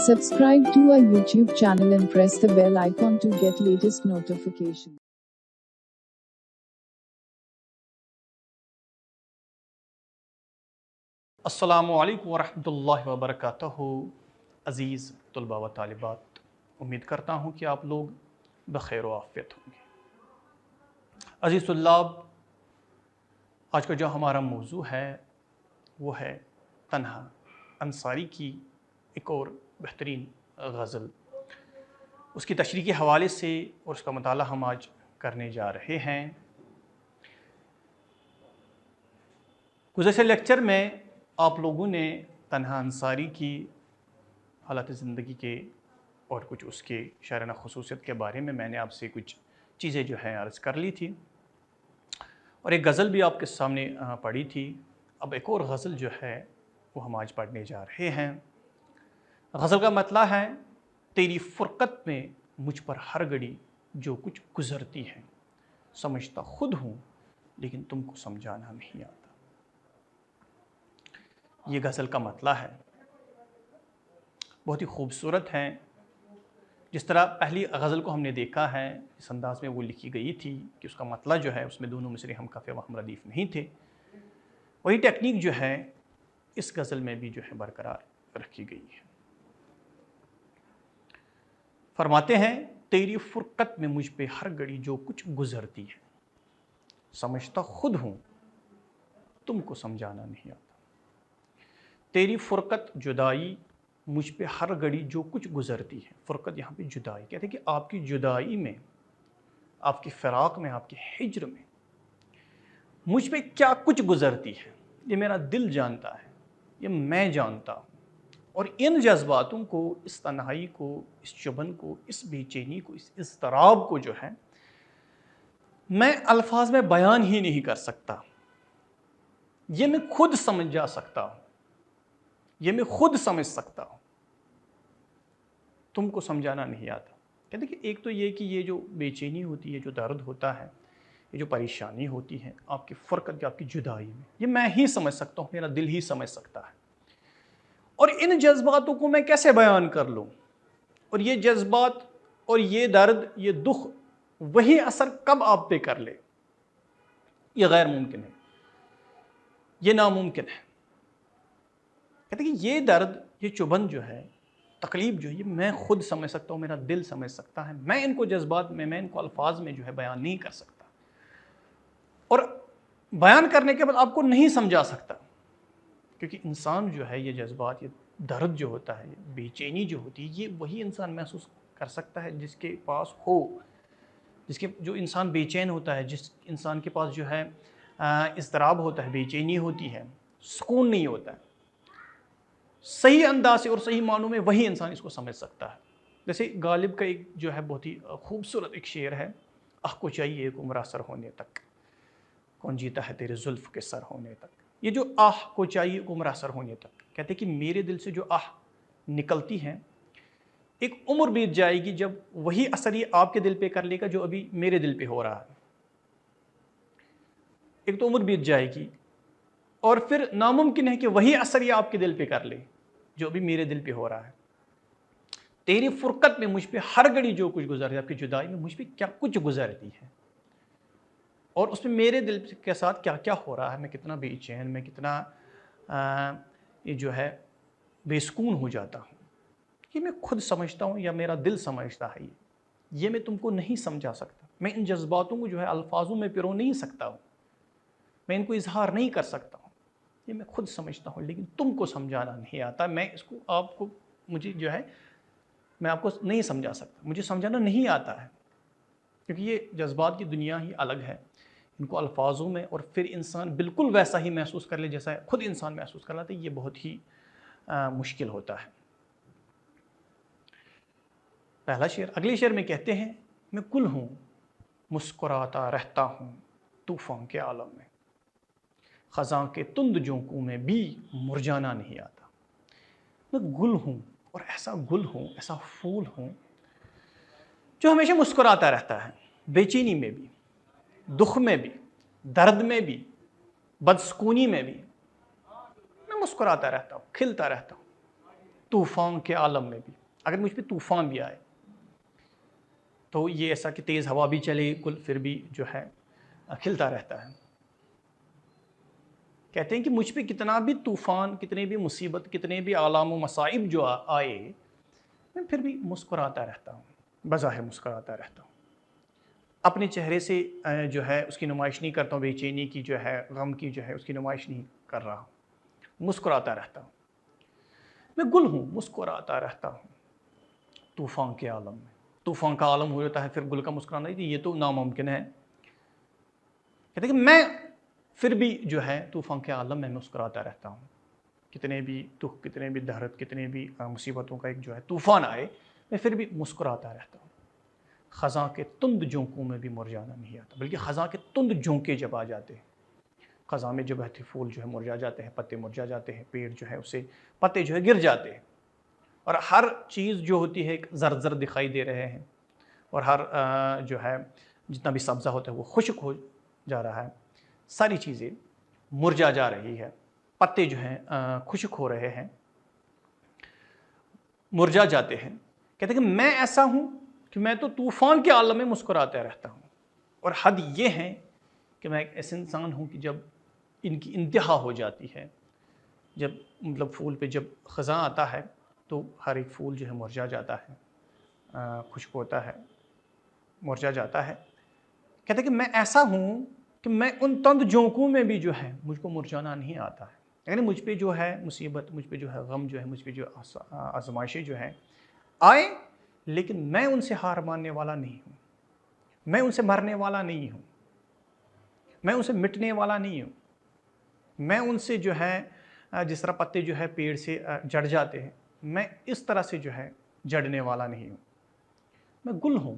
Subscribe to our YouTube channel and press the bell icon to get latest notifications. السلام علیکم ورحمۃ اللہ وبرکاتہ۔ عزیز طلباء و طالبات، امید کرتا ہوں کہ آپ لوگ بخیر و عافیت ہوں گے۔ عزیز طلاب، آج کا جو ہمارا موضوع ہے وہ ہے تنہا انصاری کی ایک اور بہترین غزل، اس کی تشریح کے حوالے سے اور اس کا مطالعہ ہم آج کرنے جا رہے ہیں۔ گزشتہ لیکچر میں آپ لوگوں نے تنہا انصاری کی حالات زندگی کے اور کچھ اس کے شاعرانہ خصوصیت کے بارے میں نے آپ سے کچھ چیزیں جو ہیں عرض کر لی تھی، اور ایک غزل بھی آپ کے سامنے پڑھی تھی۔ اب ایک اور غزل جو ہے وہ ہم آج پڑھنے جا رہے ہیں۔ غزل کا مطلب ہے: تیری فرقت میں مجھ پر ہر گھڑی جو کچھ گزرتی ہے، سمجھتا خود ہوں لیکن تم کو سمجھانا نہیں آتا۔ یہ غزل کا مطلب ہے، بہت ہی خوبصورت ہے۔ جس طرح پہلی غزل کو ہم نے دیکھا ہے، اس انداز میں وہ لکھی گئی تھی کہ اس کا مطلب جو ہے اس میں دونوں مصرے ہم قافیہ و ہم ردیف نہیں تھے، وہی ٹیکنیک جو ہے اس غزل میں بھی جو ہے برقرار رکھی گئی ہے۔ فرماتے ہیں: تیری فرقت میں مجھ پہ ہر گھڑی جو کچھ گزرتی ہے، سمجھتا خود ہوں تم کو سمجھانا نہیں آتا۔ تیری فرقت جدائی مجھ پہ ہر گھڑی جو کچھ گزرتی ہے۔ فرقت یہاں پہ جدائی کہتے ہیں کہ آپ کی جدائی میں، آپ کی فراق میں، آپ کے ہجر میں مجھ پہ کیا کچھ گزرتی ہے، یہ میرا دل جانتا ہے، یہ میں جانتا ہوں۔ اور ان جذباتوں کو، اس تنہائی کو، اس چبھن کو، اس بے چینی کو، اس اضطراب کو جو ہے میں الفاظ میں بیان ہی نہیں کر سکتا۔ یہ میں خود سمجھ جا سکتا ہوں، یہ میں خود سمجھ سکتا ہوں، تم کو سمجھانا نہیں آتا۔ کہتے کہ ایک تو یہ کہ یہ جو بے چینی ہوتی ہے، جو درد ہوتا ہے، یہ جو پریشانی ہوتی ہے آپ کی فرقت کی، آپ کی جدائی میں، یہ میں ہی سمجھ سکتا ہوں، میرا دل ہی سمجھ سکتا ہے۔ اور ان جذباتوں کو میں کیسے بیان کر لوں؟ اور یہ جذبات اور یہ درد، یہ دکھ وہی اثر کب آپ پہ کر لے؟ یہ غیر ممکن ہے، یہ ناممکن ہے۔ کہتے کہ یہ درد، یہ چبھن جو ہے، تکلیف جو ہے، یہ میں خود سمجھ سکتا ہوں، میرا دل سمجھ سکتا ہے۔ میں ان کو جذبات میں ان کو الفاظ میں جو ہے بیان نہیں کر سکتا، اور بیان کرنے کے بعد آپ کو نہیں سمجھا سکتا، کیونکہ انسان جو ہے یہ جذبات، یہ درد جو ہوتا ہے، بے چینی جو ہوتی ہے، یہ وہی انسان محسوس کر سکتا ہے جس کے پاس ہو، جو انسان بے چین ہوتا ہے، جس انسان کے پاس جو ہے اضطراب ہوتا ہے، بے چینی ہوتی ہے، سکون نہیں ہوتا ہے۔ صحیح انداز سے اور صحیح معنوں میں وہی انسان اس کو سمجھ سکتا ہے۔ جیسے غالب کا ایک جو ہے بہت ہی خوبصورت ایک شعر ہے: آہ کو چاہیے ایک عمرہ سر ہونے تک، کون جیتا ہے تیرے زلف کے سر ہونے تک۔ یہ جو آہ کو چاہیے ایک عمرہ سر ہونے تک، کہتے ہیں کہ میرے دل سے جو آہ نکلتی ہے، ایک عمر بیت جائے گی جب وہی اثر یہ آپ کے دل پہ کر لے گا جو ابھی میرے دل پہ ہو رہا ہے۔ ایک تو عمر بیت جائے گی، اور پھر ناممکن ہے کہ وہی اثر یہ آپ کے دل پہ کر لے جو ابھی میرے دل پہ ہو رہا ہے۔ تیری فرقت میں مجھ پہ ہر گھڑی جو کچھ گزرتی ہے، آپ کی جدائی میں مجھ پہ کیا کچھ گزرتی ہے، اور اس میں میرے دل کے ساتھ کیا کیا ہو رہا ہے، میں کتنا بے چین، میں کتنا یہ جو ہے بے سکون ہو جاتا ہوں، یہ میں خود سمجھتا ہوں یا میرا دل سمجھتا ہے۔ یہ میں تم کو نہیں سمجھا سکتا، میں ان جذباتوں کو جو ہے الفاظوں میں پرو نہیں سکتا ہوں، میں ان کو اظہار نہیں کر سکتا ہوں، یہ میں خود سمجھتا ہوں لیکن تم کو سمجھانا نہیں آتا۔ میں اس کو آپ کو، مجھے جو ہے میں آپ کو نہیں سمجھا سکتا، مجھے سمجھانا نہیں آتا ہے، کیونکہ یہ جذبات کی دنیا ہی الگ ہے۔ ان کو الفاظوں میں اور پھر انسان بالکل ویسا ہی محسوس کر لے جیسا خود انسان محسوس کر لیتا ہے، یہ بہت ہی مشکل ہوتا ہے۔ پہلا شعر، اگلے شعر میں کہتے ہیں: میں گل ہوں مسکراتا رہتا ہوں طوفان کے عالم میں، خزاں کے تند جھونکوں میں بھی مرجانا نہیں آتا۔ میں گل ہوں، اور ایسا گل ہوں، ایسا پھول ہوں جو ہمیشہ مسکراتا رہتا ہے، بے چینی میں بھی، دکھ میں بھی، درد میں بھی، بدسکونی میں بھی میں مسکراتا رہتا ہوں، کھلتا رہتا ہوں۔ طوفان کے عالم میں بھی اگر مجھ پہ طوفان بھی آئے تو یہ ایسا کہ تیز ہوا بھی چلے گل پھر بھی جو ہے کھلتا رہتا ہے. کہتے ہیں کہ مجھ پہ کتنا بھی طوفان، کتنے بھی مصیبت، کتنے بھی آلام و مصائب جو آئے، میں پھر بھی مسکراتا رہتا ہوں، بظاہر مسکراتا رہتا ہوں. اپنے چہرے سے جو ہے اس کی نمائش نہیں کرتا ہوں، بے چینی کی جو ہے، غم کی جو ہے اس کی نمائش نہیں کر رہا ہوں، مسکراتا رہتا ہوں. میں گل ہوں، مسکراتا رہتا ہوں طوفان کے عالم میں. طوفان کا عالم ہو جاتا ہے پھر گل کا مسکرانا، یہ تو ناممکن ہے. کہتے ہیں کہ میں پھر بھی جو ہے طوفان کے عالم میں مسکراتا رہتا ہوں. کتنے بھی دکھ، کتنے بھی درد، کتنے بھی مصیبتوں کا ایک جو ہے طوفان آئے، میں پھر بھی مسکراتا رہتا ہوں. خزاں کے تند جھونکوں میں بھی مرجانا نہیں آتا، بلکہ خزاں کے تند جھونکے جب آ جاتے ہیں، خزاں میں جب بہتے پھول جو ہے مرجا جاتے ہیں، پتے مرجا جاتے ہیں، پیڑ جو ہے اسے پتے جو ہے گر جاتے ہیں، اور ہر چیز جو ہوتی ہے ایک زرد زرد دکھائی دے رہے ہیں، اور ہر جو ہے جتنا بھی سبزہ ہوتا ہے وہ خشک ہو جا رہا ہے، ساری چیزیں مرجا جا رہی ہے، پتے جو ہیں خشک ہو رہے ہیں، مرجا جاتے ہیں. کہتے ہیں کہ میں ایسا ہوں کہ میں تو طوفان کے عالم میں مسکراتا رہتا ہوں. اور حد یہ ہے کہ میں ایک ایسا انسان ہوں کہ جب ان کی انتہا ہو جاتی ہے، جب مطلب پھول پہ جب خزاں آتا ہے تو ہر ایک پھول جو ہے مرجا جاتا ہے، خشک ہوتا ہے، مرجا جاتا ہے. کہتے ہیں کہ میں ایسا ہوں کہ میں ان تند جھونکوں میں بھی جو ہے مجھ کو مرجانا نہیں آتا ہے. یعنی مجھ پہ جو ہے مصیبت، مجھ پہ جو ہے غم جو ہے، مجھ پہ جو آزمائشیں جو ہیں آئے، لیکن میں ان سے ہار ماننے والا نہیں ہوں، میں ان سے مرنے والا نہیں ہوں، میں ان سے مٹنے والا نہیں ہوں. میں ان سے جو ہے جس طرح پتے جو ہے پیڑ سے جڑ جاتے ہیں، میں اس طرح سے جو ہے جڑنے والا نہیں ہوں. میں گل ہوں،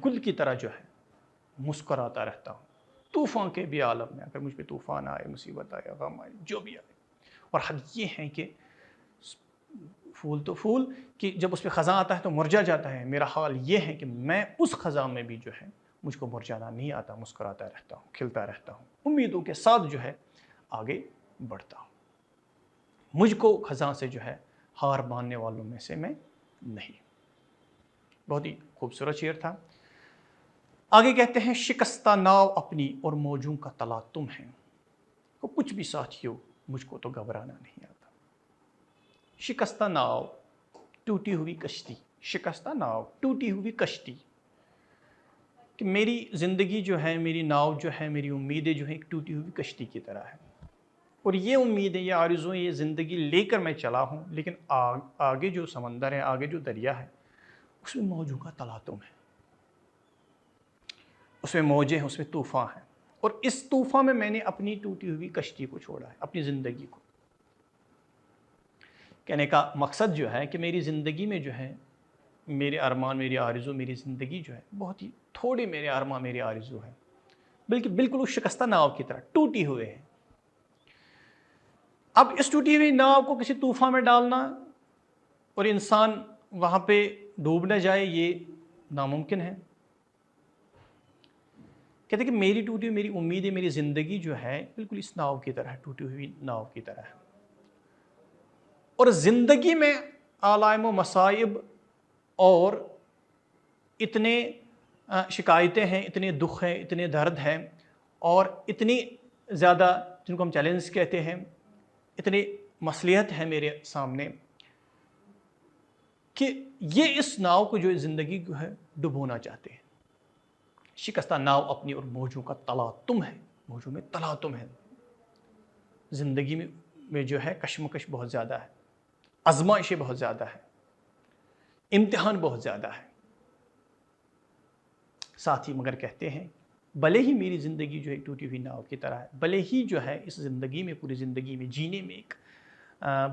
گل کی طرح جو ہے مسکراتا رہتا ہوں طوفان کے بھی عالم میں. اگر مجھ پہ طوفان آئے، مصیبت آئے، غم آئے، جو بھی آئے. اور حد یہ ہے کہ پھول تو پھول کہ جب اس پہ خزاں آتا ہے تو مرجا جاتا ہے. میرا حال یہ ہے کہ میں اس خزاں میں بھی جو ہے مجھ کو مرجانا نہیں آتا، مسکراتا رہتا ہوں، کھلتا رہتا ہوں، امیدوں کے ساتھ جو ہے آگے بڑھتا ہوں. مجھ کو خزاں سے جو ہے ہار ماننے والوں میں سے میں نہیں. بہت ہی خوبصورت شعر تھا. آگے کہتے ہیں شکستہ ناؤ اپنی اور موجوں کا تلا تم ہے، وہ کچھ بھی ساتھیو مجھ کو تو گھبرانا نہیں آتا. شکستہ ناؤ، ٹوٹی ہوئی کشتی. شکستہ ناؤ، ٹوٹی ہوئی کشتی. کہ میری زندگی جو ہے، میری ناؤ جو ہے، میری امیدیں جو ہیں ایک ٹوٹی ہوئی کشتی کی طرح ہے. اور یہ امیدیں، یہ آرزویں، یہ زندگی لے کر میں چلا ہوں، لیکن آگے جو سمندر ہے، آگے جو دریا ہے، اس میں موجوں کا تلاطم ہے، اس میں موجیں ہیں، اس میں طوفان ہے. اور اس طوفان میں نے اپنی ٹوٹی ہوئی کشتی کو چھوڑا ہے، اپنی زندگی کو. کہنے کا مقصد جو ہے کہ میری زندگی میں جو ہے میرے ارمان، میری آرزو، میری زندگی جو ہے بہت ہی تھوڑے میرے ارمان، میرے آرزو ہیں، بلکہ بالکل اس شکستہ ناؤ کی طرح ٹوٹی ہوئے ہیں. اب اس ٹوٹی ہوئی ناؤ کو کسی طوفان میں ڈالنا اور انسان وہاں پہ ڈوب نہ جائے، یہ ناممکن ہے. کہتے ہیں کہ میری ٹوٹی ہوئی، میری امیدیں، میری زندگی جو ہے بالکل اس ناؤ کی طرح، ٹوٹی ہوئی ناؤ کی طرح ہے. اور زندگی میں آلام و مصائب اور اتنے شکایتیں ہیں، اتنے دکھ ہیں، اتنے درد ہیں، اور اتنی زیادہ جن کو ہم چیلنج کہتے ہیں، اتنی مصلیحت ہے میرے سامنے کہ یہ اس ناؤ کو جو زندگی کو ہے ڈبونا چاہتے ہیں. شکستہ ناؤ اپنی اور موجوں کا تلاطم ہے، موجوں میں تلاطم ہے. زندگی میں جو ہے کشمکش بہت زیادہ ہے، آزمائشیں بہت زیادہ ہے، امتحان بہت زیادہ ہے. ساتھ ہی مگر کہتے ہیں بھلے ہی میری زندگی جو ہے ٹوٹی ہوئی ناؤ کی طرح ہے، بھلے ہی جو ہے اس زندگی میں، پوری زندگی میں جینے میں ایک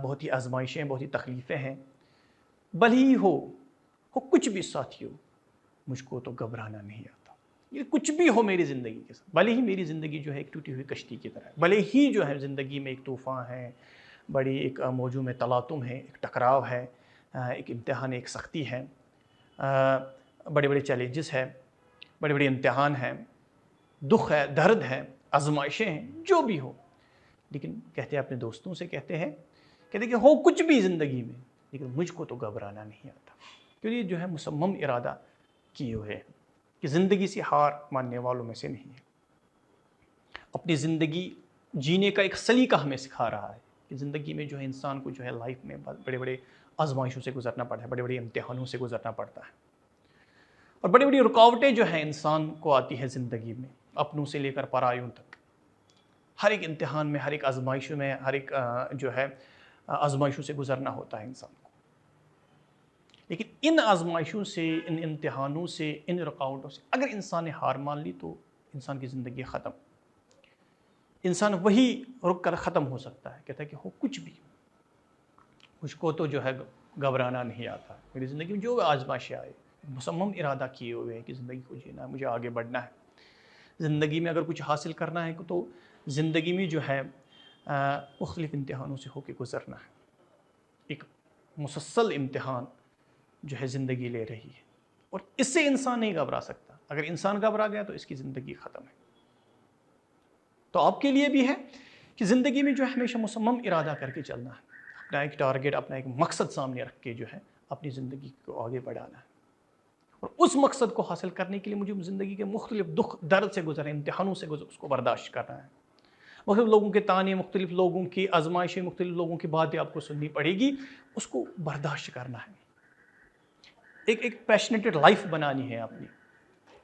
بہت ہی آزمائشیں، بہت ہی تکلیفیں ہیں، بھلے ہی ہو کچھ بھی ساتھیو مجھ کو تو گھبرانا نہیں آتا. یہ کچھ بھی ہو میری زندگی کے ساتھ، بھلے ہی میری زندگی جو ہے ایک ٹوٹی ہوئی کشتی کی طرح ہے، بھلے ہی جو ہے زندگی میں ایک طوفان ہے، بڑی ایک موجوں میں تلاطم ہے، ایک ٹکراؤ ہے، ایک امتحان، ایک سختی ہے، بڑے بڑے چیلنجز ہیں، بڑے بڑے امتحان ہیں، دکھ ہے، درد ہے، آزمائشیں ہیں، جو بھی ہو. لیکن کہتے ہیں اپنے دوستوں سے کہتے ہیں کہ ہو کچھ بھی زندگی میں، لیکن مجھ کو تو گھبرانا نہیں آتا، کیونکہ یہ جو ہے مصمم ارادہ کیے ہوئے ہیں کہ زندگی سے ہار ماننے والوں میں سے نہیں ہے۔ اپنی زندگی جینے کا ایک سلیقہ ہمیں سکھا رہا ہے کہ زندگی میں جو ہے انسان کو جو ہے لائف میں بڑے بڑے آزمائشوں سے گزرنا پڑتا ہے، بڑے بڑے امتحانوں سے گزرنا پڑتا ہے، اور بڑی بڑی رکاوٹیں جو ہیں انسان کو آتی ہے زندگی میں، اپنوں سے لے کر پرایوں تک۔ ہر ایک امتحان میں، ہر ایک آزمائشوں میں، ہر ایک جو ہے آزمائشوں سے گزرنا ہوتا ہے انسان کو۔ لیکن ان آزمائشوں سے، ان امتحانوں سے، ان رکاوٹوں سے اگر انسان نے ہار مان لی تو انسان کی زندگی ختم، انسان وہی رک کر ختم ہو سکتا ہے، کہتا ہے کہ ہو کچھ بھی، مجھ کو تو جو ہے گھبرانا نہیں آتا، میری زندگی میں جو آزمائشیں آئے، مصمم ارادہ کیے ہوئے ہیں کہ زندگی کو جینا ہے، مجھے آگے بڑھنا ہے۔ زندگی میں اگر کچھ حاصل کرنا ہے تو زندگی میں جو ہے مختلف امتحانوں سے ہو کے گزرنا ہے۔ ایک مسلسل امتحان جو ہے زندگی لے رہی ہے، اور اس سے انسان نہیں گھبرا سکتا۔ اگر انسان گھبرا گیا تو اس کی زندگی ختم ہے۔ تو آپ کے لیے بھی ہے کہ زندگی میں جو ہے ہمیشہ مصمم ارادہ کر کے چلنا ہے، اپنا ایک ٹارگیٹ، اپنا ایک مقصد سامنے رکھ کے جو ہے اپنی زندگی کو آگے بڑھانا ہے، اور اس مقصد کو حاصل کرنے کے لیے مجھے زندگی کے مختلف دکھ درد سے گزرے، امتحانوں سے گزر، اس کو برداشت کرنا ہے۔ مختلف لوگوں کے تانے، مختلف لوگوں کی آزمائشیں، مختلف لوگوں کی باتیں آپ کو سننی پڑے گی، اس کو برداشت کرنا ہے۔ ایک پیشنیٹڈ لائف بنانی ہے اپنی،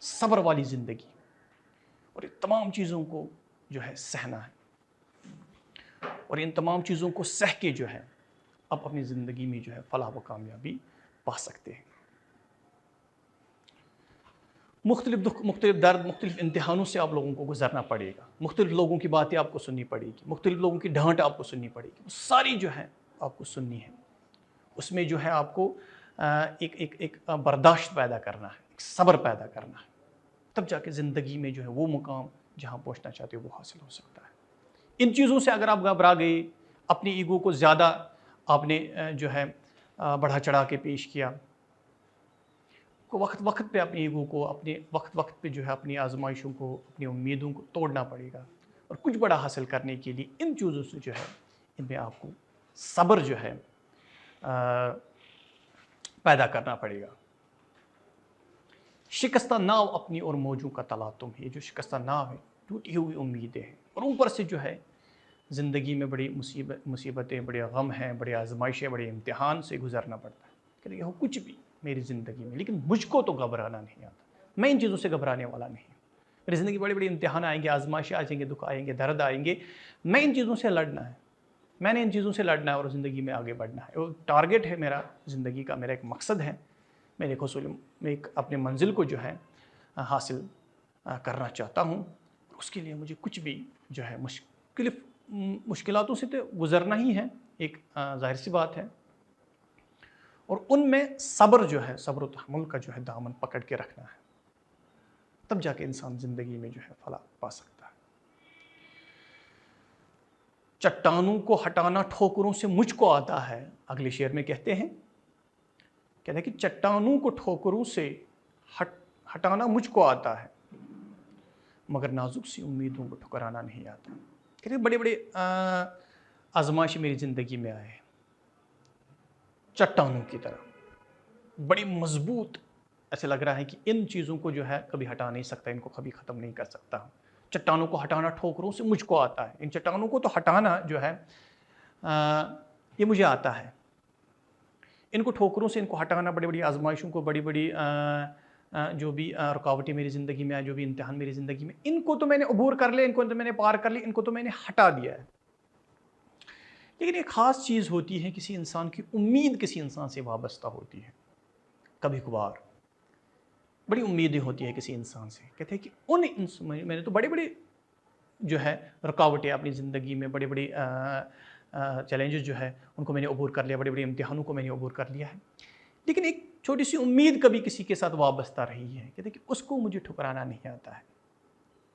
صبر والی زندگی، اور ان تمام چیزوں کو جو ہے سہنا ہے، اور ان تمام چیزوں کو سہ کے جو ہے آپ اپنی زندگی میں جو ہے فلاح و کامیابی پا سکتے ہیں۔ مختلف دکھ، مختلف درد، مختلف امتحانوں سے آپ لوگوں کو گزرنا پڑے گا، مختلف لوگوں کی باتیں آپ کو سننی پڑے گی، مختلف لوگوں کی ڈانٹ آپ کو سننی پڑے گی، وہ ساری جو ہے آپ کو سننی ہے۔ اس میں جو ہے آپ کو ایک برداشت پیدا کرنا ہے، ایک صبر پیدا کرنا ہے، تب جا کے زندگی میں جو ہے وہ مقام جہاں پہنچنا چاہتے ہو وہ حاصل ہو سکتا ہے۔ ان چیزوں سے اگر آپ گھبرا گئے، اپنی ایگو کو زیادہ آپ نے جو ہے بڑھا چڑھا کے پیش کیا، کو وقت وقت پہ اپنی ایگو کو، اپنے وقت وقت پہ جو ہے اپنی آزمائشوں کو، اپنی امیدوں کو توڑنا پڑے گا، اور کچھ بڑا حاصل کرنے کے لیے ان چیزوں سے جو ہے ان میں آپ کو صبر جو ہے پیدا کرنا پڑے گا۔ شکستہ ناؤ اپنی اور موجوں کا تلاطم ہے، یہ جو شکستہ ناؤ ہے، ٹوٹی ہوئی امیدیں ہیں، اور اوپر سے جو ہے زندگی میں بڑی مصیبتیں، بڑے غم ہیں، بڑے آزمائشیں، بڑے امتحان سے گزرنا پڑتا ہے کہ یہ ہو کچھ بھی میری زندگی میں، لیکن مجھ کو تو گھبرانا نہیں آتا، میں ان چیزوں سے گھبرانے والا نہیں ہوں۔ میری زندگی بڑے بڑے امتحان آئیں گے، آزمائشیں آئیں گے، دکھ آئیں گے، درد آئیں گے، میں ان چیزوں سے لڑنا ہے، میں نے ان چیزوں سے لڑنا ہے اور زندگی میں آگے بڑھنا ہے۔ وہ ٹارگیٹ ہے میرا زندگی کا، میرا ایک مقصد ہے، میں ایک حصول میں ایک اپنے منزل کو جو ہے حاصل کرنا چاہتا ہوں، اس کے لیے مجھے کچھ بھی جو ہے مشکلاتوں سے تو گزرنا ہی ہے، ایک ظاہر سی بات ہے، اور ان میں صبر جو ہے، صبر و تحمل کا جو ہے دامن پکڑ کے رکھنا ہے، تب جا کے انسان زندگی میں جو ہے فلاح پا سکتا ہے۔ چٹانوں کو ہٹانا ٹھوکروں سے مجھ کو آتا ہے، اگلے شعر میں کہتے ہیں کہ چٹانوں کو ٹھوکروں سے ہٹانا مجھ کو آتا ہے، مگر نازک سی امیدوں کو ٹھکرانا نہیں آتا۔ کہتے ہیں بڑے بڑے آزمائش میری زندگی میں آئے، چٹانوں کی طرح بڑی مضبوط، ایسے لگ رہا ہے کہ ان چیزوں کو جو ہے کبھی ہٹا نہیں سکتا، ان کو کبھی ختم نہیں کر سکتا۔ چٹانوں کو ہٹانا ٹھوکروں سے مجھ کو آتا ہے، ان چٹانوں کو تو ہٹانا جو ہے یہ مجھے آتا ہے، ان کو ٹھوکروں سے ان کو ہٹانا، بڑی بڑی آزمائشوں کو، بڑی بڑی جو بھی رکاوٹیں میری زندگی میں آئے، جو بھی امتحان میری زندگی میں، ان کو تو میں نے عبور کر لیا، ان کو تو میں نے پار کر لیا، ان کو تو میں نے ہٹا دیا ہے۔ لیکن ایک خاص چیز ہوتی ہے، کسی انسان کی امید کسی انسان سے وابستہ ہوتی ہے، کبھی کبھار بڑی امیدیں ہوتی ہیں کسی انسان سے، کہتے ہیں کہ میں نے تو بڑے بڑے جو ہے رکاوٹیں اپنی زندگی میں، بڑے بڑے چیلنجز جو ہے ان کو میں نے عبور کر لیا، بڑے بڑے امتحانوں کو میں نے عبور کر لیا ہے، لیکن ایک چھوٹی سی امید کبھی کسی کے ساتھ وابستہ رہی ہے، کہتے ہیں کہ اس کو مجھے ٹھکرانا نہیں آتا ہے۔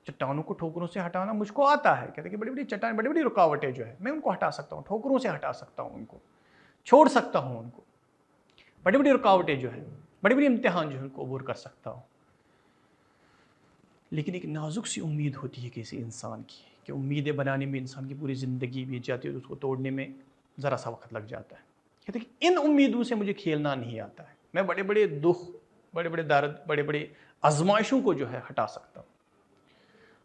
چٹانوں کو ٹھوکروں سے ہٹانا مجھ کو آتا ہے، کہتے ہیں کہ بڑی بڑی چٹانیں، بڑی بڑی رکاوٹیں جو ہے میں ان کو ہٹا سکتا ہوں، ٹھوکروں سے ہٹا سکتا ہوں، ان کو چھوڑ سکتا ہوں، ان کو بڑی بڑی رکاوٹیں جو ہیں، بڑی بڑی امتحان جو ہے ان کو عبور کر سکتا ہوں۔ لیکن ایک نازک سی امید ہوتی ہے کسی انسان کی، کہ امیدیں بنانے میں انسان کی پوری زندگی بیت جاتی ہے، اس کو توڑنے میں ذرا سا وقت لگ جاتا ہے۔ کہتے ہیں کہ ان امیدوں سے مجھے کھیلنا نہیں آتا ہے. میں بڑے بڑے دکھ، بڑے بڑے درد، بڑے بڑے آزمائشوں کو جو ہے ہٹا سکتا ہوں،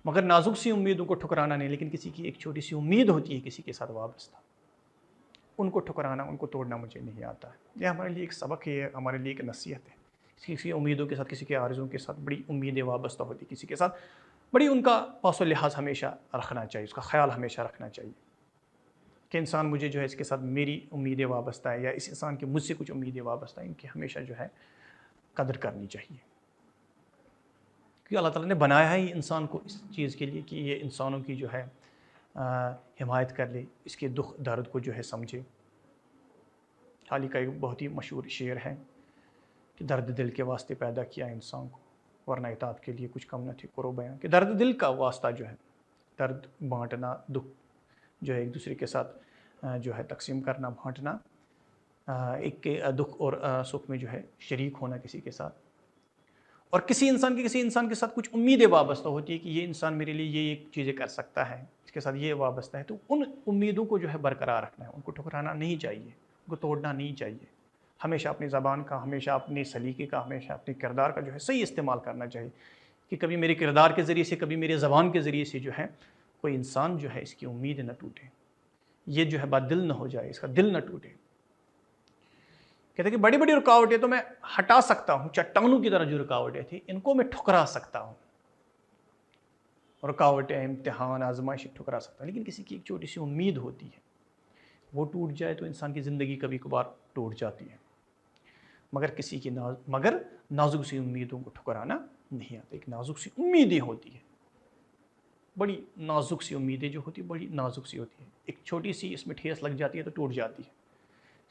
مگر نازک سی امیدوں کو ٹھکرانا نہیں. لیکن کسی کی ایک چھوٹی سی امید ہوتی ہے کسی کے ساتھ وابستہ، ان کو ٹھکرانا، ان کو توڑنا مجھے نہیں آتا ہے. یہ ہمارے لیے ایک سبق ہے، ہمارے لیے ایک نصیحت ہے. کسی امیدوں کے ساتھ، کسی کے آرزوؤں کے ساتھ بڑی امیدیں وابستہ ہوتی، کسی کے ساتھ بڑی ان کا پاس و لحاظ ہمیشہ رکھنا چاہیے، اس کا خیال ہمیشہ رکھنا چاہیے کہ انسان مجھے جو ہے اس کے ساتھ میری امیدیں وابستہ ہے، یا اس انسان کی مجھ سے کچھ امیدیں وابستہ ہیں، ان کی ہمیشہ جو ہے قدر کرنی چاہیے. کیونکہ اللہ تعالیٰ نے بنایا ہے انسان کو اس چیز کے لیے کہ یہ انسانوں کی جو ہے حمایت کر لے، اس کے دکھ درد کو جو ہے سمجھے. حالی کا ایک بہت ہی مشہور شعر ہے کہ درد دل کے واسطے پیدا کیا انسان کو، ورنہ اطاعت کے لیے کچھ کم نہ تھی کرو بیاں. کہ درد دل کا واسطہ جو ہے، درد بانٹنا، دکھ جو ہے ایک دوسرے کے ساتھ جو ہے تقسیم کرنا، بانٹنا، ایک کے دکھ اور سکھ میں جو ہے شریک ہونا کسی کے ساتھ. اور کسی انسان کے ساتھ کچھ امیدیں وابستہ ہوتی ہے کہ یہ انسان میرے لیے یہ ایک چیزیں کر سکتا ہے، اس کے ساتھ یہ وابستہ ہے. تو ان امیدوں کو جو ہے برقرار رکھنا ہے، ان کو ٹھکرانا نہیں چاہیے، ان کو توڑنا نہیں چاہیے. ہمیشہ اپنی زبان کا، ہمیشہ اپنے سلیقے کا، ہمیشہ اپنے کردار کا جو ہے صحیح استعمال کرنا چاہیے کہ کبھی میرے کردار کے ذریعے سے، کبھی میرے زبان کے ذریعے سے جو ہے کوئی انسان جو ہے اس کی امید نہ ٹوٹے، یہ جو ہے بات دل نہ ہو جائے، اس کا دل نہ ٹوٹے. کہتے ہیں کہ بڑی بڑی رکاوٹیں تو میں ہٹا سکتا ہوں، چٹانوں کی طرح جو رکاوٹیں تھیں ان کو میں ٹھکرا سکتا ہوں. رکاوٹیں، امتحان، آزمائش ٹھکرا سکتا ہوں، لیکن کسی کی ایک چھوٹی سی امید ہوتی ہے، وہ ٹوٹ جائے تو انسان کی زندگی کبھی کبھار ٹوٹ جاتی ہے. مگر نازک سی امیدوں کو ٹھکرانا نہیں آتا. ایک نازک سی امیدیں ہوتی ہیں، بڑی نازک سی امیدیں جو ہوتی ہیں بڑی نازک سی ہوتی ہیں. ایک چھوٹی سی اس میں ٹھیس لگ جاتی ہے تو ٹوٹ جاتی ہے.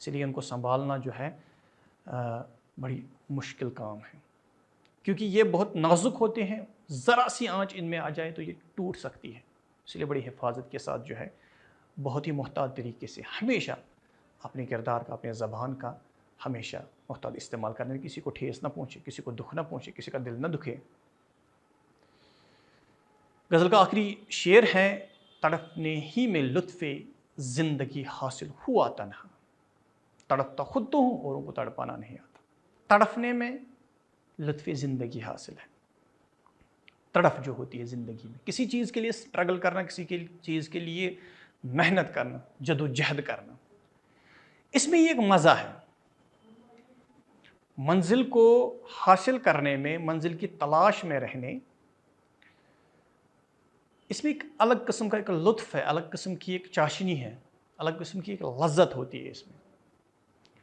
اس لیے ان کو سنبھالنا جو ہے بڑی مشکل کام ہے، کیونکہ یہ بہت نازک ہوتے ہیں. ذرا سی آنچ ان میں آ جائے تو یہ ٹوٹ سکتی ہے. اس لیے بڑی حفاظت کے ساتھ جو ہے بہت ہی محتاط طریقے سے ہمیشہ اپنے کردار کا، اپنے زبان کا ہمیشہ محتاط استعمال کرنے میں، کسی کو ٹھیس نہ پہنچے، کسی کو دکھ نہ پہنچے، کسی کا دل نہ دکھے. غزل کا آخری شعر ہے: تڑپنے ہی میں لطف زندگی حاصل ہوا تنہا، تڑپتا خود تو ہوں اوروں کو تڑپانا نہیں آتا. تڑپنے میں لطف زندگی حاصل ہے. تڑپ جو ہوتی ہے زندگی میں، کسی چیز کے لیے سٹرگل کرنا، کسی چیز کے لیے محنت کرنا، جد و جہد کرنا، اس میں یہ ایک مزہ ہے. منزل کو حاصل کرنے میں، منزل کی تلاش میں رہنے، اس میں ایک الگ قسم کا ایک لطف ہے، الگ قسم کی ایک چاشنی ہے، الگ قسم کی ایک لذت ہوتی ہے اس میں،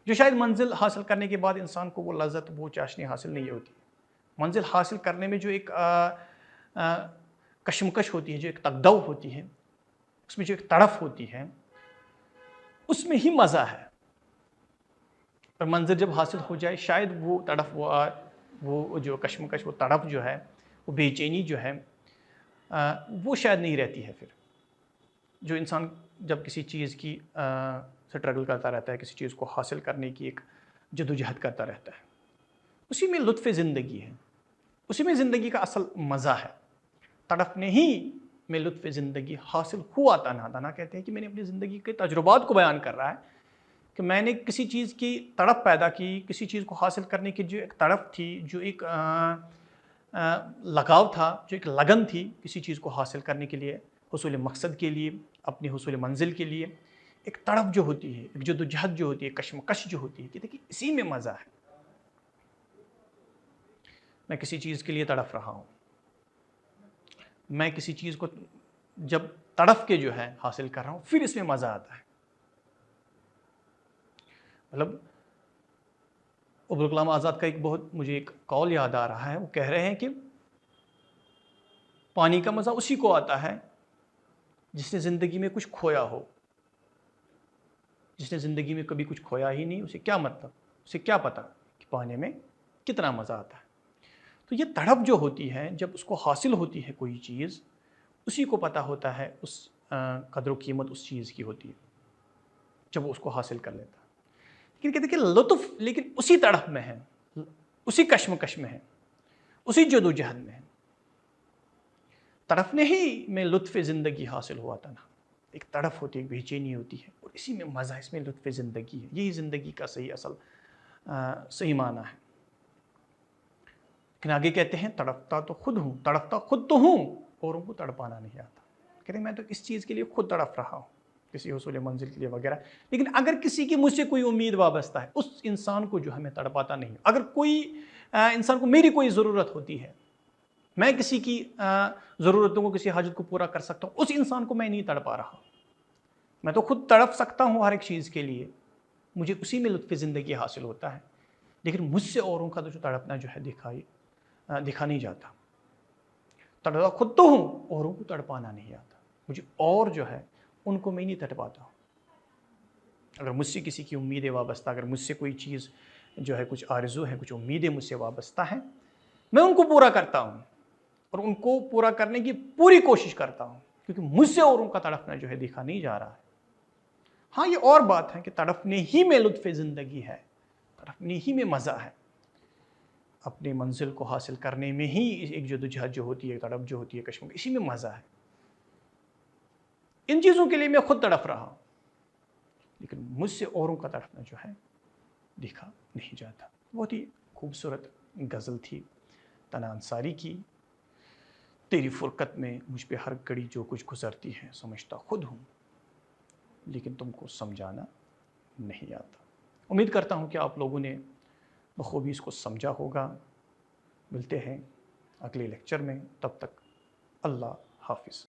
جو شاید منزل حاصل کرنے کے بعد انسان کو وہ لذت، وہ چاشنی حاصل نہیں ہوتی. منزل حاصل کرنے میں جو ایک کشمکش ہوتی ہے، جو ایک تگدو ہوتی ہے، اس میں جو ایک تڑف ہوتی ہے، اس میں ہی مزہ ہے. اور منزل جب حاصل ہو جائے شاید وہ تڑف، وہ جو کشمکش، وہ تڑپ جو ہے، وہ بے چینی جو ہے، وہ شاید نہیں رہتی ہے. پھر جو انسان جب کسی چیز کی سٹرگل کرتا رہتا ہے، کسی چیز کو حاصل کرنے کی ایک جدوجہد کرتا رہتا ہے، اسی میں لطف زندگی ہے، اسی میں زندگی کا اصل مزہ ہے. تڑپنے ہی میں لطف زندگی حاصل ہوا تنہا. تنہا کہتے ہیں کہ میں نے اپنی زندگی کے تجربات کو بیان کر رہا ہے کہ میں نے کسی چیز کی تڑپ پیدا کی، کسی چیز کو حاصل کرنے کی جو ایک تڑپ تھی، جو ایک لگاؤ تھا، جو ایک لگن تھی کسی چیز کو حاصل کرنے کے لیے، حصول مقصد کے لیے، اپنی حصول منزل کے لیے، ایک تڑپ جو ہوتی ہے، ایک جدوجہد جو ہوتی ہے، کشمکش جو ہوتی ہے، کہ دیکھیں اسی میں مزہ ہے. میں کسی چیز کے لیے تڑپ رہا ہوں، میں کسی چیز کو جب تڑپ کے جو ہے حاصل کر رہا ہوں، پھر اس میں مزہ آتا ہے. مطلب عبدالکلام آزاد کا ایک بہت مجھے ایک قول یاد آ رہا ہے. وہ کہہ رہے ہیں کہ پانی کا مزہ اسی کو آتا ہے جس نے زندگی میں کچھ کھویا ہو. جس نے زندگی میں کبھی کچھ کھویا ہی نہیں، اسے کیا مطلب، اسے کیا پتا کہ پانے میں کتنا مزہ آتا ہے. تو یہ تڑپ جو ہوتی ہے، جب اس کو حاصل ہوتی ہے کوئی چیز، اسی کو پتہ ہوتا ہے اس قدر و قیمت اس چیز کی ہوتی ہے جب وہ اس کو حاصل کر لیتا ہے. لیکن کہتے کہ لطف لیکن اسی تڑپ میں ہے، اسی کشمکش میں ہے، اسی جدوجہد میں ہے. تڑپنے ہی میں لطف زندگی حاصل ہوا تھا نا. ایک تڑف ہوتی ہے، ایک بے چینی ہوتی ہے، اور اسی میں مزہ، اس میں لطف زندگی ہے. یہی زندگی کا صحیح اصل صحیح معنی ہے. لیکن آگے کہتے ہیں تڑپتا تو خود ہوں، تڑپتا خود تو ہوں، اوروں کو تڑپانا نہیں آتا. کہتے ہیں میں تو اس چیز کے لیے خود تڑپ رہا ہوں، کسی حصول منزل کے لیے وغیرہ، لیکن اگر کسی کی مجھ سے کوئی امید وابستہ ہے، اس انسان کو جو ہے میں تڑپاتا نہیں ہوں. اگر کوئی انسان کو میری کوئی ضرورت ہوتی ہے، میں کسی کی ضرورتوں کو، کسی حاجت کو پورا کر سکتا ہوں، اس انسان کو میں نہیں تڑپا رہا. میں تو خود تڑپ سکتا ہوں ہر ایک چیز کے لیے، مجھے اسی میں لطف زندگی حاصل ہوتا ہے، لیکن مجھ سے اوروں کا جو تڑپنا جو ہے دکھا نہیں جاتا. تڑپا خود تو ہوں، اوروں کو تڑپانا نہیں آتا. مجھے اور جو ہے ان کو میں نہیں تڑپاتا ہوں. اگر مجھ سے کسی کی امیدیں وابستہ، اگر مجھ سے کوئی چیز جو ہے، کچھ آرزو ہے، کچھ امیدیں مجھ سے وابستہ ہیں، میں ان کو پورا کرتا ہوں اور ان کو پورا کرنے کی پوری کوشش کرتا ہوں، کیونکہ مجھ سے اوروں کا تڑپنا جو ہے دیکھا نہیں جا رہا ہے. ہاں یہ اور بات ہے کہ تڑپنے ہی میں لطف زندگی ہے، تڑپنے ہی میں مزہ ہے. اپنے منزل کو حاصل کرنے میں ہی ایک جدوجہد جو ہوتی ہے، تڑپ جو ہوتی ہے، کشمکش، اسی میں مزہ ہے. ان چیزوں کے لیے میں خود تڑپ رہا ہوں، لیکن مجھ سے اوروں کا تڑپنا جو ہے دیکھا نہیں جاتا. بہت ہی خوبصورت غزل تھی تنا انصاری کی. تیری فرقت میں مجھ پہ ہر گھڑی جو کچھ گزرتی ہے، سمجھتا خود ہوں لیکن تم کو سمجھانا نہیں آتا. امید کرتا ہوں کہ آپ لوگوں نے بخوبی اس کو سمجھا ہوگا. ملتے ہیں اگلے لیکچر میں، تب تک اللہ حافظ.